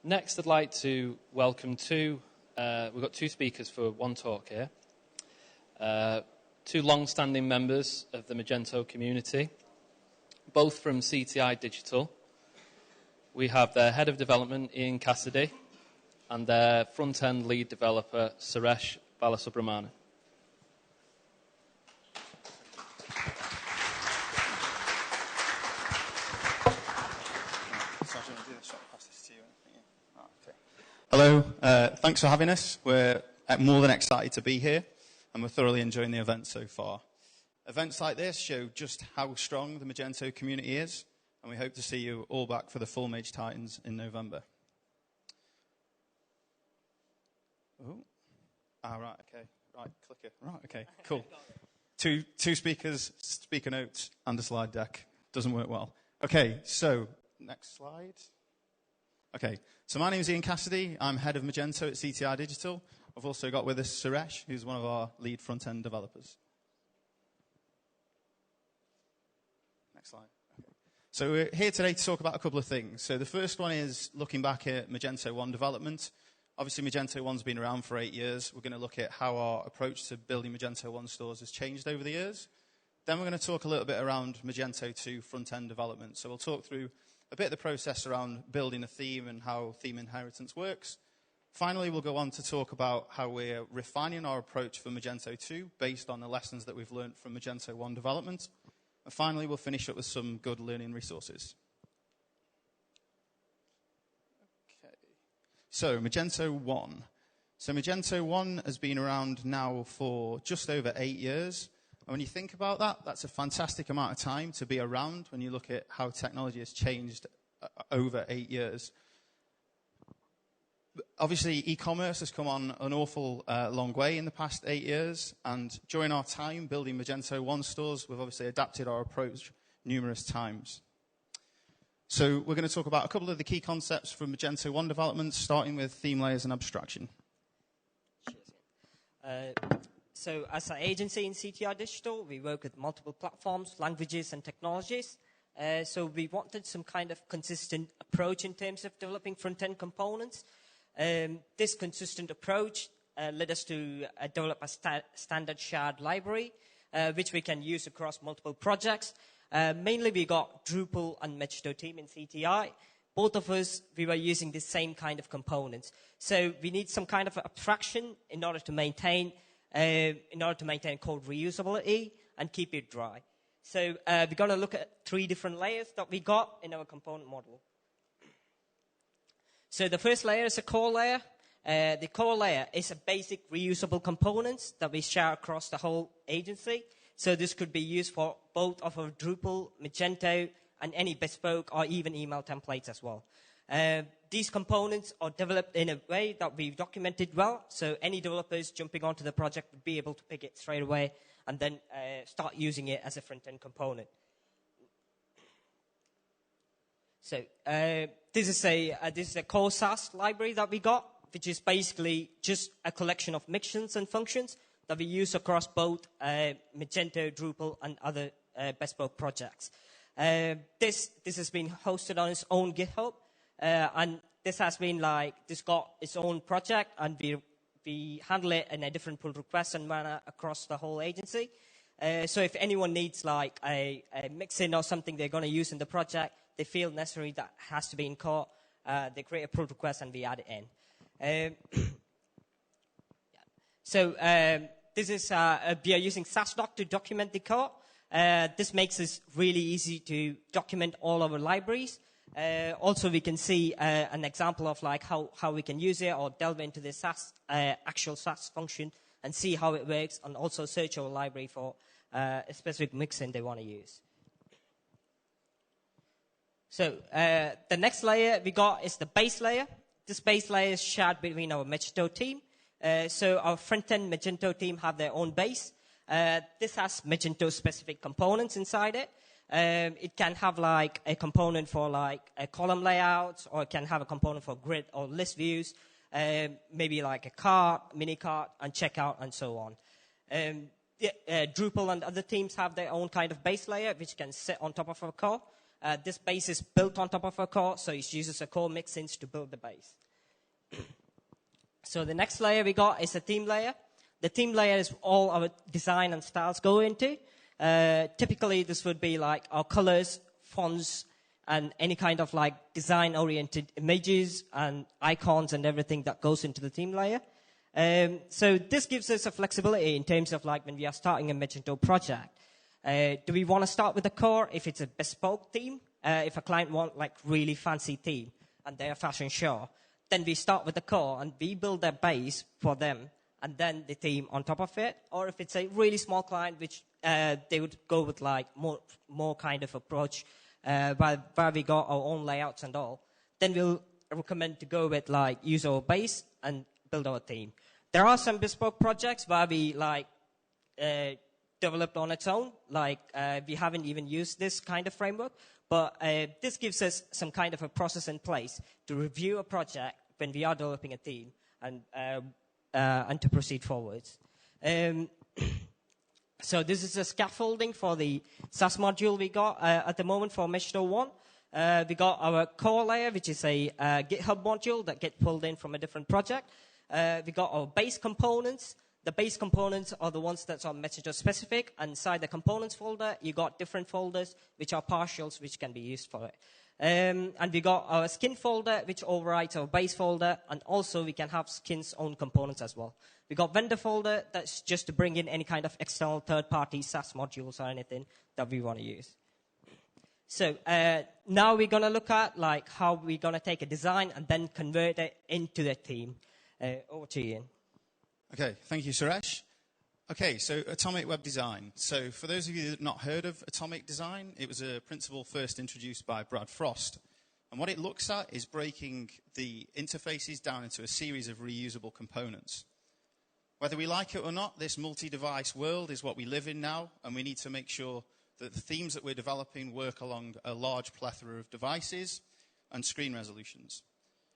Next, I'd like to welcome we've got two speakers for one talk here. Two long-standing members of the Magento community, both from CTI Digital. We have their head of development, Ian Cassidy, and their front-end lead developer, Suresh Balasubramanian. Hello, thanks for having us. We're more than excited to be here, and we're thoroughly enjoying the event so far. Events like this show just how strong the Magento community is, and we hope to see you all back for the full Mage Titans in November. Oh, right, okay. Right, clicker. Right, okay, cool. Two speakers, speaker notes, and a slide deck. Doesn't work well. Okay, so next slide. Okay, so my name is Ian Cassidy. I'm head of Magento at CTI Digital. I've also got with us Suresh, who's one of our lead front-end developers. Next slide. Okay. So we're here today to talk about a couple of things. So the first one is looking back at Magento 1 development. Obviously, Magento 1's been around for 8 years. We're going to look at how our approach to building Magento 1 stores has changed over the years. Then we're going to talk a little bit around Magento 2 front-end development. So we'll talk through a bit of the process around building a theme and how theme inheritance works. Finally, we'll go on to talk about how we're refining our approach for Magento 2 based on the lessons that we've learned from Magento 1 development. And finally, we'll finish up with some good learning resources. Okay. So, Magento 1. So, Magento 1 has been around now for just over 8 years. And when you think about that, that's a fantastic amount of time to be around when you look at how technology has changed over 8 years. Obviously, e-commerce has come on an awful long way in the past 8 years. And during our time building Magento 1 stores, we've obviously adapted our approach numerous times. So we're going to talk about a couple of the key concepts from Magento 1 development, starting with theme layers and abstraction. So as an agency in CTI Digital, we work with multiple platforms, languages, and technologies. So we wanted some kind of consistent approach in terms of developing front-end components. This consistent approach led us to develop a standard shared library, which we can use across multiple projects. Mainly we got Drupal and Magento team in CTI. Both of us, we were using the same kind of components. So we need some kind of abstraction in order to maintain code reusability and keep it dry. So we're going to look at 3 different layers that we got in our component model. So the first layer is a core layer. The core layer is a basic reusable components that we share across the whole agency. So this could be used for both of our Drupal, Magento, and any bespoke or even email templates as well. These components are developed in a way that we've documented well, so any developers jumping onto the project would be able to pick it straight away and then start using it as a front-end component. So this is a core SAS library that we got, which is basically just a collection of mixins and functions that we use across both Magento, Drupal, and other bespoke projects. This has been hosted on its own GitHub. And this got its own project, and we handle it in a different pull request and manner across the whole agency. So if anyone needs like a mixin or something they're going to use in the project, they feel necessary that has to be in core, they create a pull request and we add it in. So this is we are using SASDoc to document the core. This makes it really easy to document all our libraries. Also, we can see an example of like how we can use it or delve into the SAS, actual SAS function and see how it works, and also search our library for a specific mixin they want to use. So the next layer we got is the base layer. This base layer is shared between our Magento team. So our front-end Magento team have their own base. This has Magento-specific components inside it. It can have like a component for like a column layouts, or it can have a component for grid or list views, maybe like a cart, mini cart, and checkout, and so on. Drupal and other teams have their own kind of base layer, which can sit on top of our core. This base is built on top of a core, so it uses a core mixins to build the base. So the next layer we got is a theme layer. The theme layer is all our design and styles go into. Typically, this would be like our colors, fonts, and any kind of like design-oriented images and icons and everything that goes into the theme layer. So this gives us a flexibility in terms of like when we are starting a Magento project. Do we want to start with the core if it's a bespoke theme? If a client wants like really fancy theme and they're fashion show, then we start with the core and we build their base for them and then the theme on top of it. Or if it's a really small client, which they would go with like more kind of approach, where we got our own layouts and all, then we'll recommend to go with like use our base and build our theme. There are some bespoke projects where we like developed on its own, like we haven't even used this kind of framework, but this gives us some kind of a process in place to review a project when we are developing a theme and to proceed forwards. So this is a scaffolding for the SAS module we got at the moment for Magento 1. We got our core layer, which is a GitHub module that gets pulled in from a different project. We got our base components. The base components are the ones that are Magento specific. And inside the components folder, you got different folders, which are partials, which can be used for it. And we got our skin folder, which overrides our base folder. And also, we can have skin's own components as well. We got vendor folder, that's just to bring in any kind of external third-party SAS modules or anything that we want to use. So now we're going to look at like how we're going to take a design and then convert it into the theme. Over to you, Ian. Okay, thank you, Suresh. Okay, so atomic web design. So for those of you that have not heard of atomic design, it was a principle first introduced by Brad Frost. And what it looks at is breaking the interfaces down into a series of reusable components. Whether we like it or not, this multi-device world is what we live in now, and we need to make sure that the themes that we're developing work along a large plethora of devices and screen resolutions.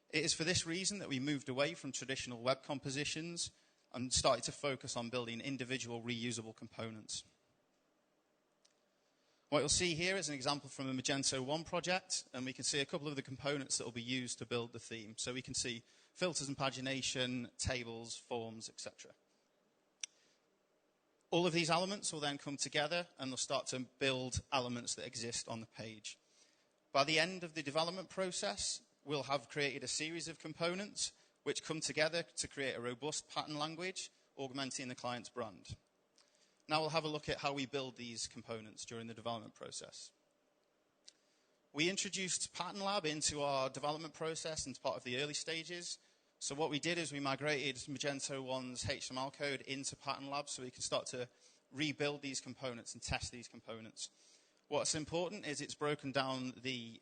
It is for this reason that we moved away from traditional web compositions and started to focus on building individual reusable components. What you'll see here is an example from a Magento 1 project, and we can see a couple of the components that will be used to build the theme. So we can see filters and pagination, tables, forms, etc. All of these elements will then come together and they'll start to build elements that exist on the page. By the end of the development process, we'll have created a series of components which come together to create a robust pattern language, augmenting the client's brand. Now we'll have a look at how we build these components during the development process. We introduced Pattern Lab into our development process as part of the early stages. So what we did is we migrated Magento 1's HTML code into Pattern Lab so we can start to rebuild these components and test these components. What's important is it's broken down the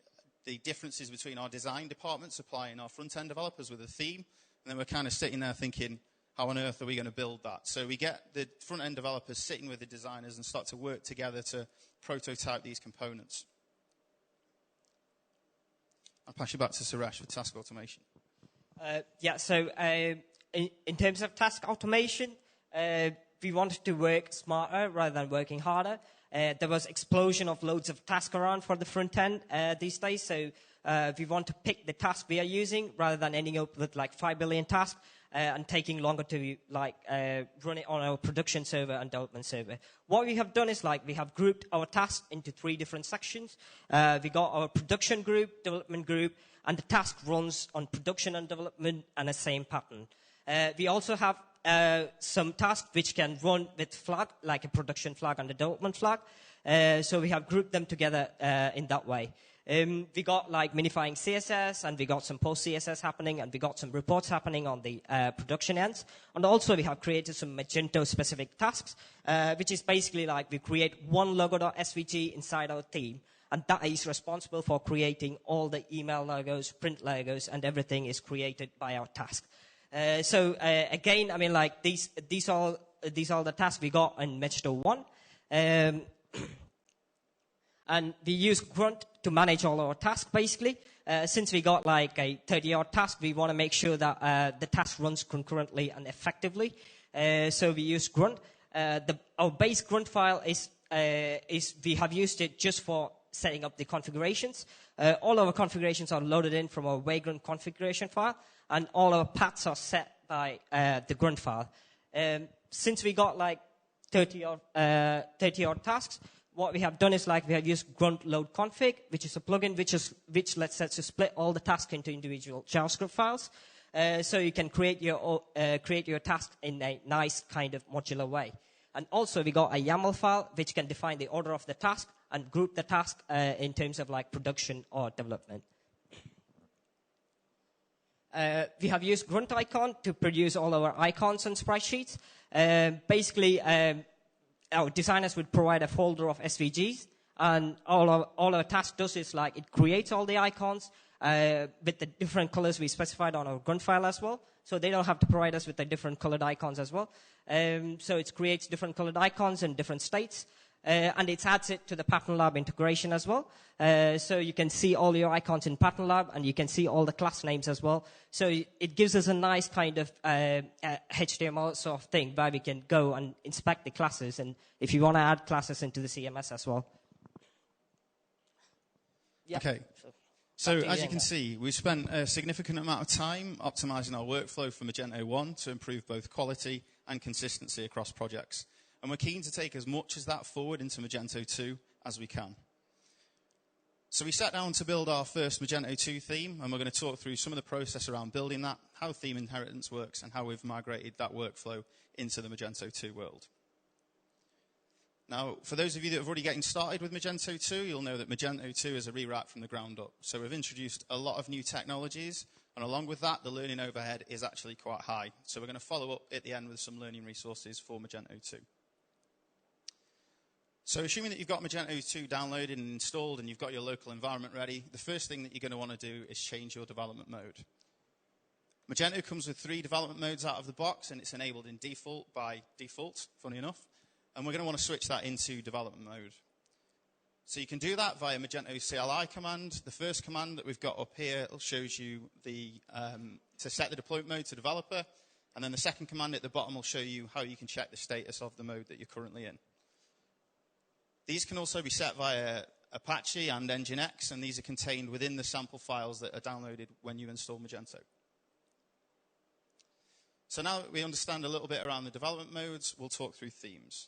differences between our design department supplying our front-end developers with a theme, and then we're kind of sitting there thinking, how on earth are we going to build that? So we get the front-end developers sitting with the designers and start to work together to prototype these components. I'll pass you back to Suresh for task automation. In terms of task automation, we wanted to work smarter rather than working harder. There was explosion of loads of tasks around for the front end these days, so we want to pick the task we are using rather than ending up with like 5 billion tasks and taking longer to run it on our production server and development server. What we have done is we have grouped our tasks into 3 different sections. We got our production group, development group, and the task runs on production and development and the same pattern. We also have some tasks which can run with flag, like a production flag and a development flag. So we have grouped them together in that way. We got minifying CSS, and we got some post CSS happening, and we got some reports happening on the production ends. And also we have created some Magento specific tasks, which is basically we create one logo.svg inside our theme. And that is responsible for creating all the email logos, print logos, and everything is created by our task. Again, I mean, these are the tasks we got in Magento 1. And we use Grunt to manage all our tasks, basically. Since we got a 30-odd task, we want to make sure that the task runs concurrently and effectively. So we use Grunt. Our base Grunt file is we have used it just for setting up the configurations. All our configurations are loaded in from our Vagrant configuration file, and all our paths are set by the grunt file. Since we got like 30 odd tasks, what we have done is we have used grunt load config, which is a plugin which lets us to split all the tasks into individual JavaScript files. So you can create your task in a nice kind of modular way. And also we got a YAML file which can define the order of the task and group the task in terms of production or development. We have used grunt icon to produce all our icons and sprite sheets. Basically, our designers would provide a folder of SVGs, and all our task does is it creates all the icons with the different colors we specified on our grunt file as well. So they don't have to provide us with the different colored icons as well. So it creates different colored icons in different states. And it adds it to the Pattern Lab integration as well. So you can see all your icons in Pattern Lab, and you can see all the class names as well. So it gives us a nice kind of HTML sort of thing where we can go and inspect the classes, and if you want to add classes into the CMS as well. Yeah. Okay. So as you can see, we've spent a significant amount of time optimizing our workflow for Magento 1 to improve both quality and consistency across projects. And we're keen to take as much as that forward into Magento 2 as we can. So we sat down to build our first Magento 2 theme, and we're going to talk through some of the process around building that, how theme inheritance works, and how we've migrated that workflow into the Magento 2 world. Now, for those of you that have already getting started with Magento 2, you'll know that Magento 2 is a rewrite from the ground up. So we've introduced a lot of new technologies, and along with that, the learning overhead is actually quite high. So we're going to follow up at the end with some learning resources for Magento 2. So assuming that you've got Magento 2 downloaded and installed and you've got your local environment ready, the first thing that you're going to want to do is change your development mode. Magento comes with 3 development modes out of the box, and it's enabled in default by default, funny enough. And we're going to want to switch that into development mode. So you can do that via Magento CLI command. The first command that we've got up here shows you to set the deployment mode to developer. And then the second command at the bottom will show you how you can check the status of the mode that you're currently in. These can also be set via Apache and Nginx, and these are contained within the sample files that are downloaded when you install Magento. So now that we understand a little bit around the development modes, we'll talk through themes.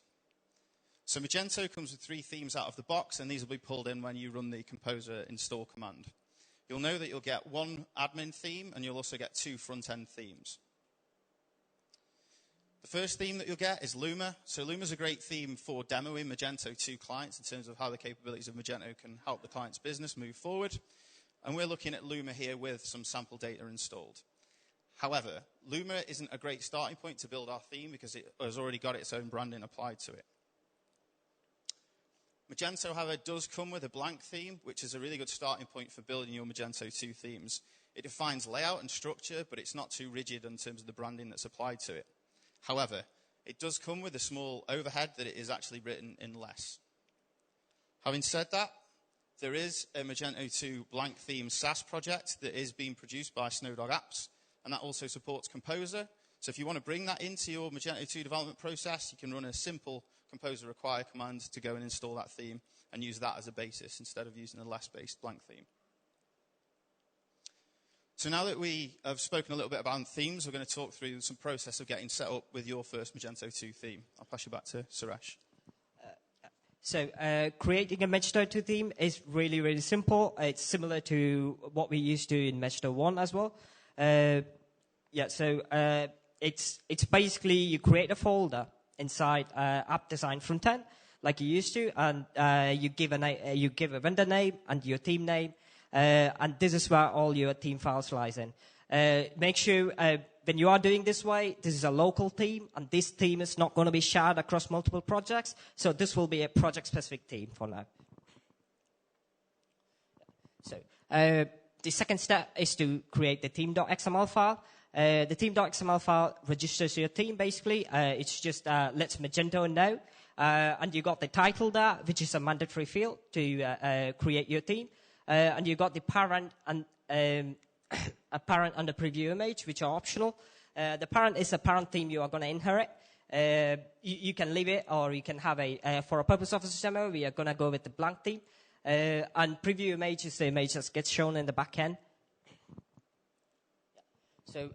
So Magento comes with 3 themes out of the box, and these will be pulled in when you run the composer install command. You'll know that you'll get 1 admin theme, and you'll also get 2 front-end themes. The first theme that you'll get is Luma. So Luma's a great theme for demoing Magento 2 clients in terms of how the capabilities of Magento can help the client's business move forward. And we're looking at Luma here with some sample data installed. However, Luma isn't a great starting point to build our theme because it has already got its own branding applied to it. Magento, however, does come with a blank theme, which is a really good starting point for building your Magento 2 themes. It defines layout and structure, but it's not too rigid in terms of the branding that's applied to it. However, it does come with a small overhead that it is actually written in less. Having said that, there is a Magento 2 blank theme SaaS project that is being produced by Snowdog Apps, and that also supports Composer. So if you want to bring that into your Magento 2 development process, you can run a simple Composer require command to go and install that theme and use that as a basis instead of using a less-based blank theme. So now that we have spoken a little bit about themes, we're going to talk through some process of getting set up with your first Magento 2 theme. I'll pass you back to Suresh. So creating a Magento 2 theme is really, really simple. It's similar to what we used to in Magento 1 as well. It's basically you create a folder inside app design front-end like you used to, and you give a vendor name and your theme name. And this is where all your theme files lies in. Make sure when you are doing this way, this is a local theme, and this theme is not going to be shared across multiple projects. So this will be a project-specific theme for now. So the second step is to create the theme.xml file. The theme.xml file registers your theme, basically. It's just lets Magento know. And you got the title there, which is a mandatory field to create your theme. And you got the parent and a parent and a preview image, which are optional. The parent is a parent theme you are going to inherit. You can leave it, or you can have for a purpose of this demo, we are going to go with the blank theme. And preview image is the image that gets shown in the back end. So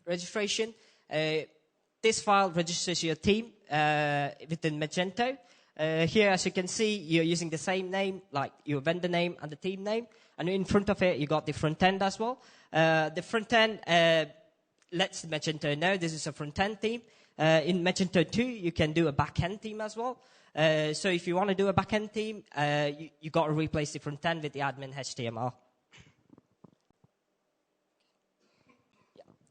registration, this file registers your theme within Magento. Here, as you can see, you're using the same name, like your vendor name and the theme name. And in front of it, you got the front end as well. The front end lets Magento know this is a front end theme. In Magento 2, you can do a back end theme as well. So if you want to do a back end theme, you got to replace the front end with the admin HTML.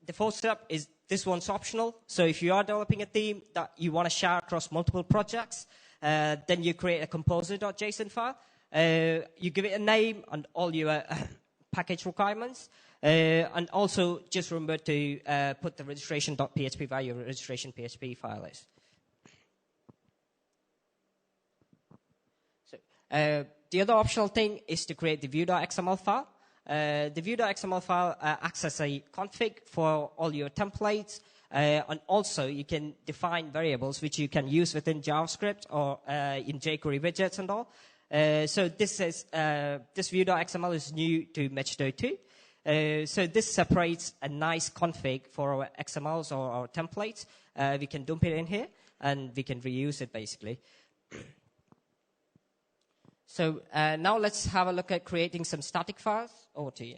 The fourth step is this one's optional. So if you are developing a theme that you want to share across multiple projects, then you create a composer.json file. You give it a name and all your package requirements. And also just remember to put the registration.php where your registration PHP file is. So the other optional thing is to create the view.xml file. The view.xml file acts as a config for all your templates, and also you can define variables which you can use within JavaScript or in jQuery widgets and all. So this view.xml is new to Magento 2. So this separates a nice config for our XMLs or our templates. We can dump it in here and we can reuse it basically. So now let's have a look at creating some static files. Over to you.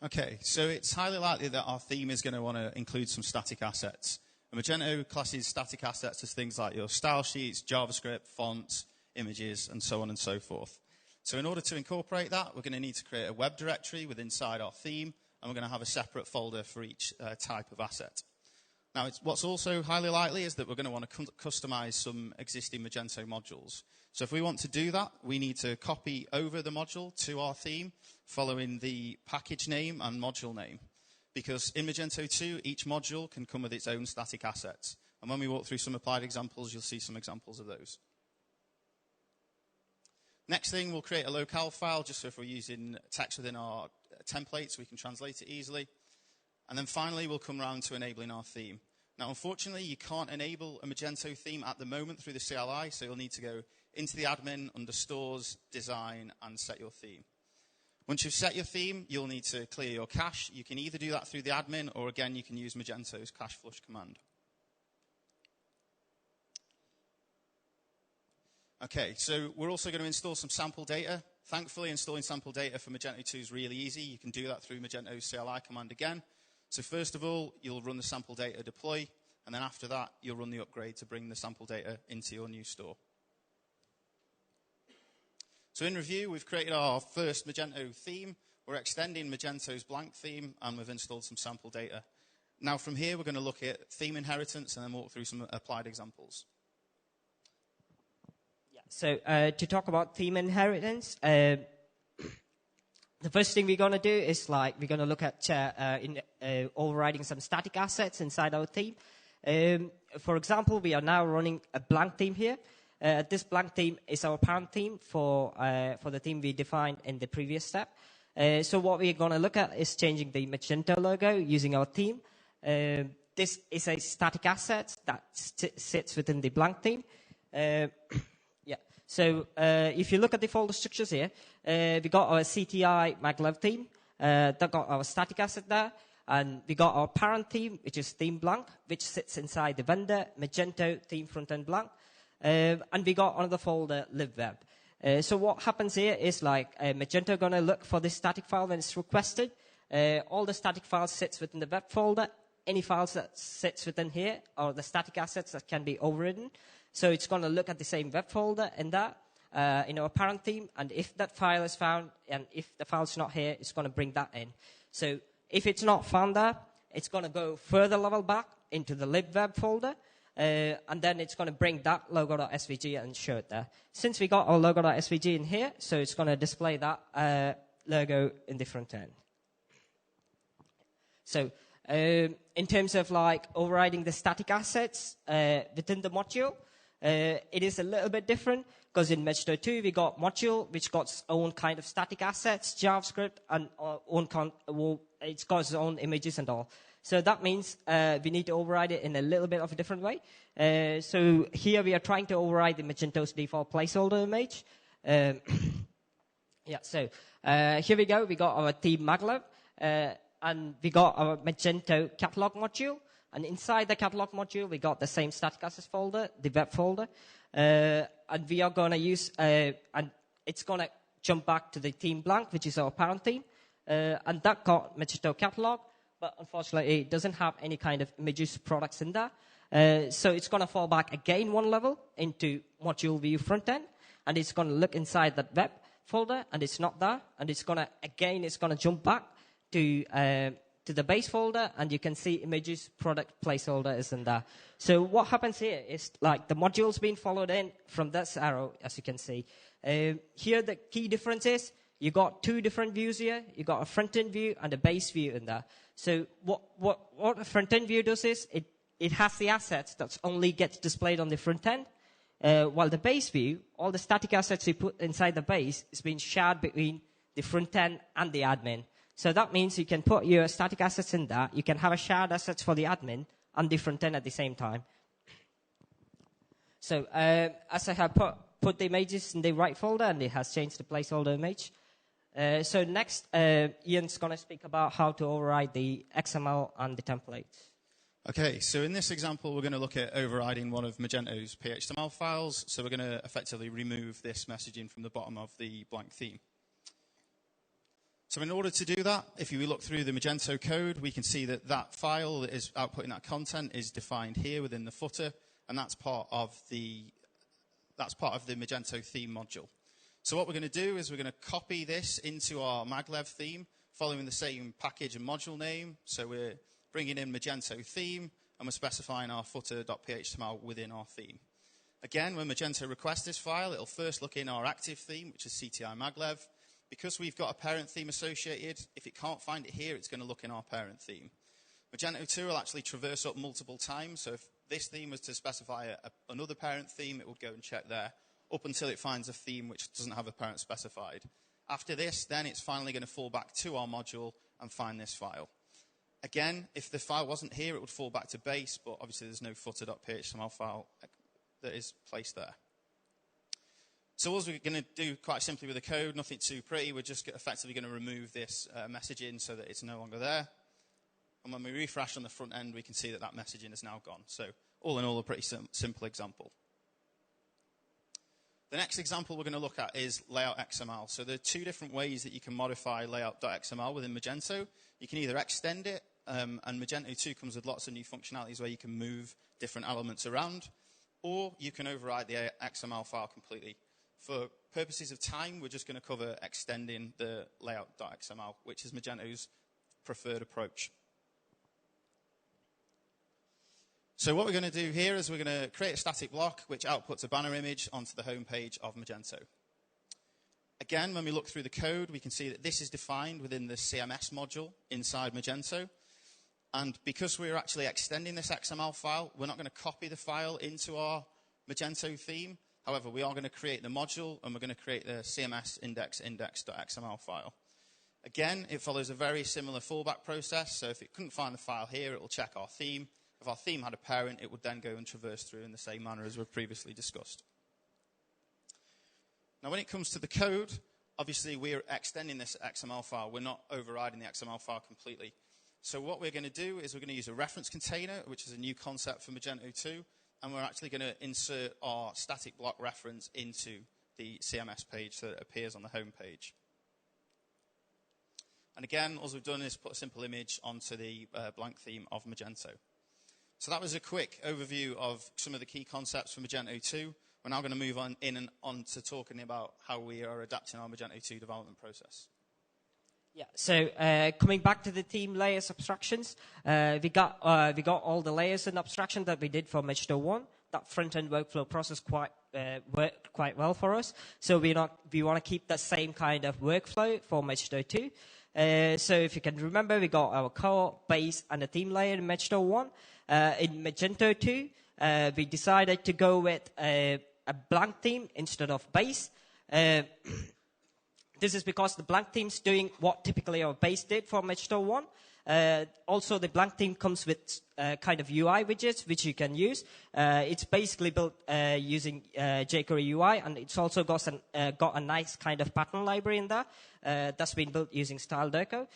Okay, so it's highly likely that our theme is going to want to include some static assets. And Magento classes static assets as things like your style sheets, JavaScript, fonts, images, and so on and so forth. So in order to incorporate that, we're going to need to create a web directory inside our theme, and we're going to have a separate folder for each type of asset. Now, what's also highly likely is that we're going to want to customize some existing Magento modules. So if we want to do that, we need to copy over the module to our theme, following the package name and module name. Because in Magento 2, each module can come with its own static assets. And when we walk through some applied examples, you'll see some examples of those. Next thing, we'll create a locale file, just so if we're using text within our templates, we can translate it easily. And then finally, we'll come around to enabling our theme. Now, unfortunately, you can't enable a Magento theme at the moment through the CLI, so you'll need to go into the admin, under Stores, Design, and set your theme. Once you've set your theme, you'll need to clear your cache. You can either do that through the admin, or again, you can use Magento's cache flush command. Okay, so we're also going to install some sample data. Thankfully, installing sample data for Magento 2 is really easy. You can do that through Magento's CLI command again. So first of all, you'll run the sample data deploy, and then after that, you'll run the upgrade to bring the sample data into your new store. So in review, we've created our first Magento theme. We're extending Magento's blank theme, and we've installed some sample data. Now from here, we're going to look at theme inheritance and then walk through some applied examples. Yeah. So to talk about theme inheritance, the first thing we're going to do is we're going to look at overriding some static assets inside our theme. For example, we are now running a blank theme here. This blank theme is our parent theme for the theme we defined in the previous step. So what we're going to look at is changing the Magento logo using our theme. This is a static asset that sits within the blank theme. Yeah. So if you look at the folder structures here, we got our CTI Maglev theme. That got our static asset there. And we got our parent theme, which is theme blank, which sits inside the vendor Magento theme front-end blank. And we got another folder, libweb. So what happens here is Magento going to look for this static file when it's requested. All the static files sits within the web folder. Any files that sits within here are the static assets that can be overridden. So it's going to look at the same web folder in that, in our parent theme. And if that file is found, and if the file's not here, it's going to bring that in. So if it's not found there, it's going to go further level back into the libweb folder. And then it's going to bring that logo.svg and show it there. Since we got our logo.svg in here, so it's going to display that logo in the front end. So in terms of overriding the static assets within the module, it is a little bit different because in Magento 2 we got module which got its own kind of static assets, JavaScript, and it's got its own images and all. So that means we need to override it in a little bit of a different way. So here we are trying to override the Magento's default placeholder image. Yeah, so here we go. We got our theme maglev, and we got our Magento catalog module. And inside the catalog module, we got the same static assets folder, the web folder. And we are going to use, and it's going to jump back to the theme blank, which is our parent theme. And that got Magento catalog, but unfortunately, it doesn't have any kind of images products in there. So it's going to fall back again one level into module view front end. And it's going to look inside that web folder, and it's not there. And it's going to jump back to the base folder, and you can see images product placeholder is in there. So what happens here is like the module's being followed in from this arrow, as you can see. Here the key difference is you got two different views here. You got a front end view and a base view in there. So what a front end view does is it has the assets that only gets displayed on the front end. While the base view, all the static assets you put inside the base is being shared between the front end and the admin. So that means you can put your static assets in there. You can have a shared assets for the admin and the front end at the same time. So as I have put the images in the right folder, and it has changed the placeholder image. So next, Ian's going to speak about how to override the XML and the templates. Okay, so in this example, we're going to look at overriding one of Magento's PHTML files. So we're going to effectively remove this messaging from the bottom of the blank theme. So in order to do that, if you look through the Magento code, we can see that that file that is outputting that content is defined here within the footer, and that's part of the Magento theme module. So what we're going to do is we're going to copy this into our maglev theme, following the same package and module name. So we're bringing in Magento theme, and we're specifying our footer.phTML within our theme. Again, when Magento requests this file, it'll first look in our active theme, which is CTI maglev. Because we've got a parent theme associated, if it can't find it here, it's going to look in our parent theme. Magento 2 will actually traverse up multiple times, so if this theme was to specify another parent theme, it would go and check there, up until it finds a theme which doesn't have a parent specified. After this, then it's finally going to fall back to our module and find this file. Again, if the file wasn't here, it would fall back to base, but obviously there's no footer.phTML file that is placed there. So what we're going to do quite simply with the code, nothing too pretty, we're just effectively going to remove this messaging so that it's no longer there. And when we refresh on the front end, we can see that that messaging is now gone. So all in all, a pretty simple example. The next example we're going to look at is layout XML. So there are two different ways that you can modify layout.xml within Magento. You can either extend it, and Magento 2 comes with lots of new functionalities where you can move different elements around, or you can override the XML file completely. For purposes of time, we're just going to cover extending the layout.xml, which is Magento's preferred approach. So what we're going to do here is we're going to create a static block which outputs a banner image onto the home page of Magento. Again, when we look through the code, we can see that this is defined within the CMS module inside Magento. And because we're actually extending this XML file, we're not going to copy the file into our Magento theme. However, we are going to create the module, and we're going to create the CMS index.xml file. Again, it follows a very similar fallback process. So if it couldn't find the file here, it will check our theme. If our theme had a parent, it would then go and traverse through in the same manner as we've previously discussed. Now, when it comes to the code, obviously we're extending this XML file. We're not overriding the XML file completely. So what we're going to do is we're going to use a reference container, which is a new concept for Magento 2. And we're actually going to insert our static block reference into the CMS page so that it appears on the home page. And again, all we've done is put a simple image onto the blank theme of Magento. So that was a quick overview of some of the key concepts for Magento 2. We're now going to move on to talking about how we are adapting our Magento 2 development process. Yeah, so coming back to the theme layers abstractions, we got all the layers and abstraction that we did for Magento 1. That front-end workflow process worked quite well for us. So we want to keep that same kind of workflow for Magento 2. So if you can remember, we got our core, base, and a theme layer in Magento 1. In Magento 2, we decided to go with a blank theme instead of base. This is because the blank theme's doing what typically our base did for Magento 1. Also, the blank theme comes with kind of UI widgets, which you can use. It's basically built using jQuery UI, and it's also got a nice kind of pattern library in there that's been built using StyleDeco.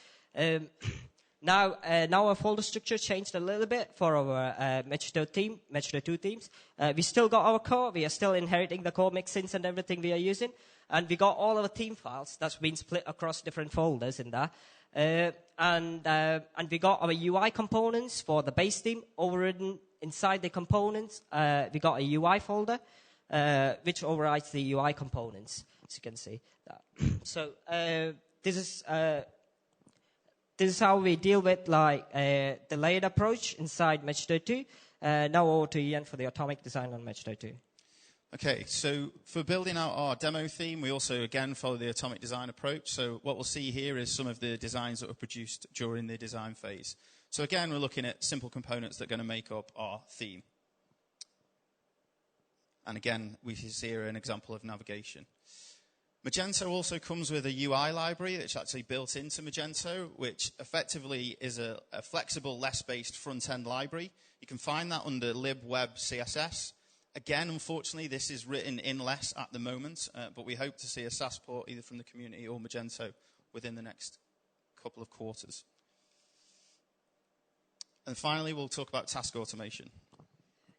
Now our folder structure changed a little bit for our Magento 2 themes. We still got our core. We are still inheriting the core mixins and everything we are using. And we got all our theme files that's been split across different folders in there. And we got our UI components for the base theme overridden inside the components. We got a UI folder, which overrides the UI components, as you can see. So this is how we deal with the layered approach inside Magento 2. Now over to Ian for the atomic design on Magento 2. Okay, so for building out our demo theme, we also, again, follow the atomic design approach. So what we'll see here is some of the designs that were produced during the design phase. So again, we're looking at simple components that are going to make up our theme. And again, we see here an example of navigation. Magento also comes with a UI library that's actually built into Magento, which effectively is a flexible, less-based front-end library. You can find that under libweb.css. Again, unfortunately, this is written in less at the moment, but we hope to see a SAS port either from the community or Magento within the next couple of quarters. And finally, we'll talk about task automation.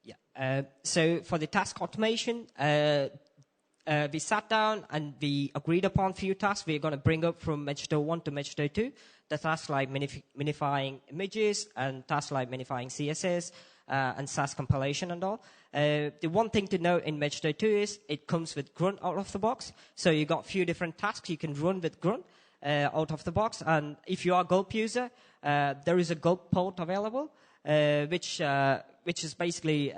Yeah. So for the task automation, we sat down and we agreed upon a few tasks we're going to bring up from Magento 1 to Magento 2. The tasks like minifying images and tasks like minifying CSS and SAS compilation and all. The one thing to note in Magento 2 is it comes with grunt out of the box. So you got a few different tasks you can run with grunt out of the box. And if you are a Gulp user, there is a Gulp port available, which is basically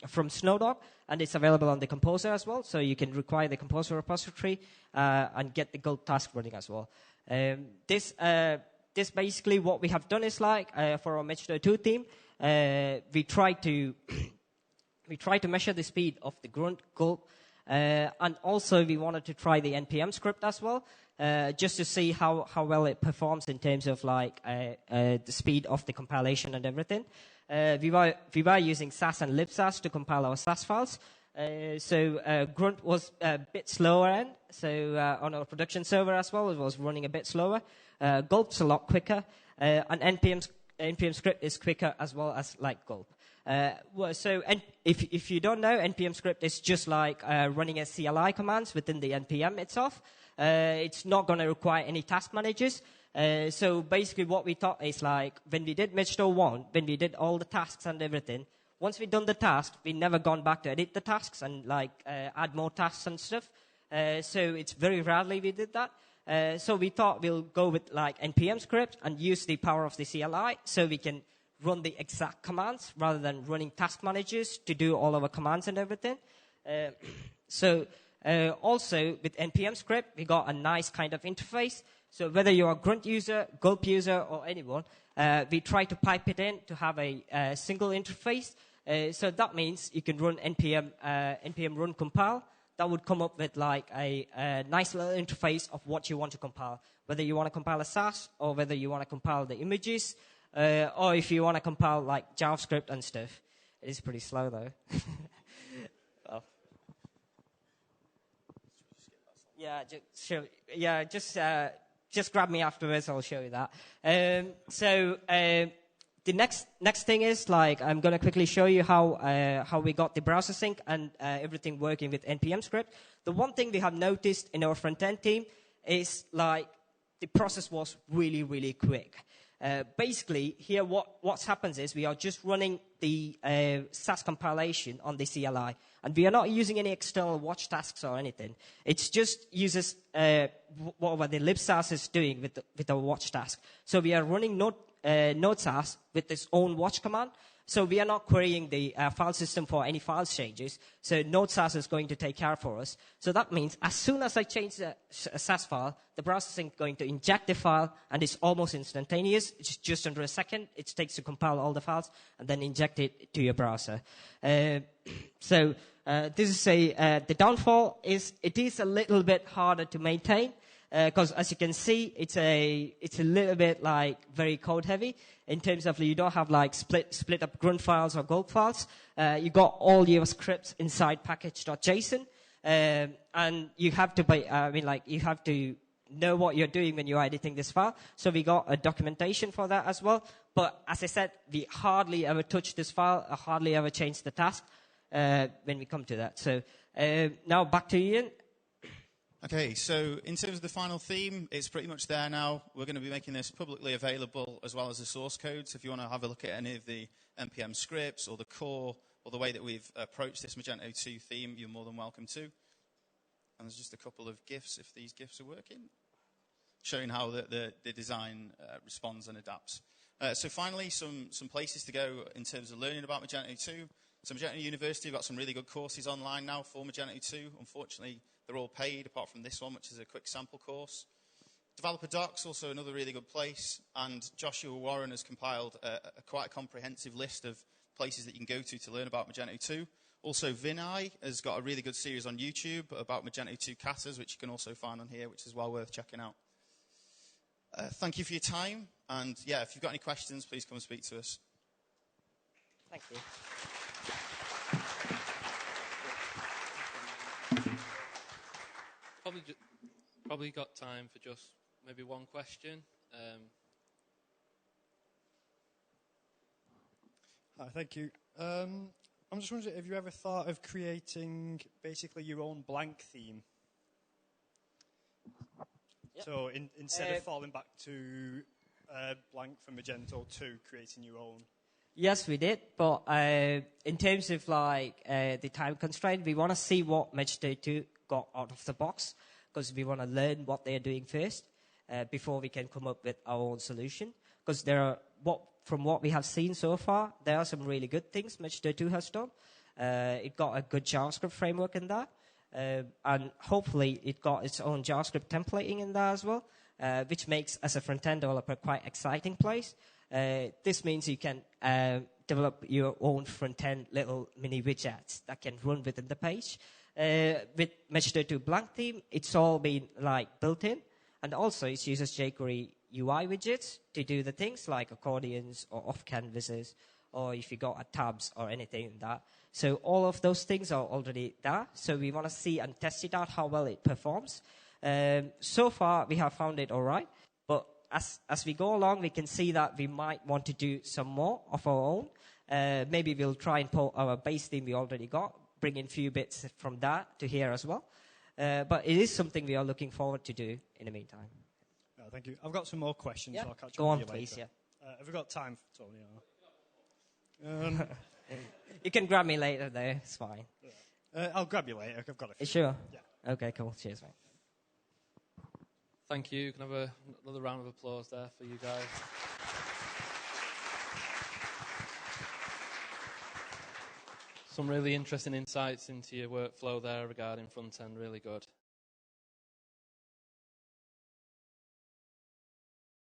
from Snowdog, and it's available on the Composer as well. So you can require the Composer repository and get the Gulp task running as well. This basically what we have done is for our Magento 2 theme, we try to measure the speed of the grunt Gulp, and also we wanted to try the npm script as well, just to see how well it performs in terms of the speed of the compilation and everything. We were using SAS and libsas to compile our SAS files. So grunt was a bit slower so on our production server as well, it was running a bit slower. Gulp's a lot quicker, and npm script is quicker as well as Gulp. And if you don't know, npm script is just like running a CLI commands within the npm itself. It's not going to require any task managers. So basically what we thought is when we did Magento 1, when we did all the tasks and everything, once we've done the task, we never gone back to edit the tasks and add more tasks and stuff. So it's very rarely we did that. So we thought we'll go with npm script and use the power of the CLI so we can run the exact commands rather than running task managers to do all our commands and everything. Also with npm script, we got a nice kind of interface. So whether you're a grunt user, Gulp user, or anyone, we try to pipe it in to have a single interface. So that means you can run npm run compile. That would come up with a nice little interface of what you want to compile. Whether you want to compile a SAS or whether you want to compile the images, or if you want to compile JavaScript and stuff. It is pretty slow though. Well. Just grab me afterwards. I'll show you that. The next thing is I'm going to quickly show you how we got the browser sync and everything working with npm script. The one thing we have noticed in our front end team is the process was really, really quick. Basically, here what happens is we are just running the SAS compilation on the CLI, and we are not using any external watch tasks or anything. It just uses what the libsas is doing with the watch task. So we are running Node SAS with its own watch command. So we are not querying the file system for any file changes. So Node SAS is going to take care for us. So that means as soon as I change the SAS file, the browser is going to inject the file, and it's almost instantaneous. It's just under a second. It takes to compile all the files and then inject it to your browser. This is the downfall is it is a little bit harder to maintain. Because as you can see, it's a little bit like very code heavy in terms of you don't have like split up grunt files or gulp files. You got all your scripts inside package.json, and you have to you have to know what you're doing when you're editing this file. So we got a documentation for that as well. But as I said, we hardly ever touch this file, hardly ever change the task when we come to that. So now back to Ian. Okay, so in terms of the final theme, it's pretty much there now. We're going to be making this publicly available as well as the source code. So if you want to have a look at any of the NPM scripts or the core or the way that we've approached this Magento 2 theme, you're more than welcome to. And there's just a couple of GIFs, if these GIFs are working, showing how the design responds and adapts. So finally, some places to go in terms of learning about Magento 2. So Magento University, we've got some really good courses online now for Magento 2. Unfortunately, they're all paid, apart from this one, which is a quick sample course. Developer Docs, also another really good place. And Joshua Warren has compiled a quite comprehensive list of places that you can go to learn about Magento 2. Also, Vinay has got a really good series on YouTube about Magento 2 katas, which you can also find on here, which is well worth checking out. Thank you for your time. And yeah, if you've got any questions, please come and speak to us. Thank you. Probably got time for just maybe one question. Hi, thank you. I'm just wondering, have you ever thought of creating basically your own blank theme? Yep. So instead of falling back to blank from Magento 2, creating your own? Yes, we did. But in terms of the time constraint, we want to see what Magento 2 got out of the box, because we want to learn what they're doing first before we can come up with our own solution. Because from what we have seen so far, there are some really good things Magento 2 has done. It got a good JavaScript framework in there. And hopefully it got its own JavaScript templating in there as well, which makes, as a front-end developer, quite exciting place. This means you can develop your own front-end little mini widgets that can run within the page. With Magento 2 blank theme, it's all been built in, and also it uses jQuery UI widgets to do the things like accordions or off-canvases, or if you got tabs or anything in that. So all of those things are already there. So we want to see and test it out how well it performs. So far, we have found it all right. But as we go along, we can see that we might want to do some more of our own. Maybe we'll try and pull our base theme we already got, bring in a few bits from that to here as well. But it is something we are looking forward to do in the meantime. Oh, thank you. I've got some more questions. Yeah. So I'll catch Go up on, with you please. later. Yeah. Have we got time for Tony? You can grab me later, though. It's fine. I'll grab you later. I've got a few. Sure? Yeah. Okay, cool. Cheers, mate. Thank you. Can I have another round of applause there for you guys? Some really interesting insights into your workflow there regarding front end. Really good.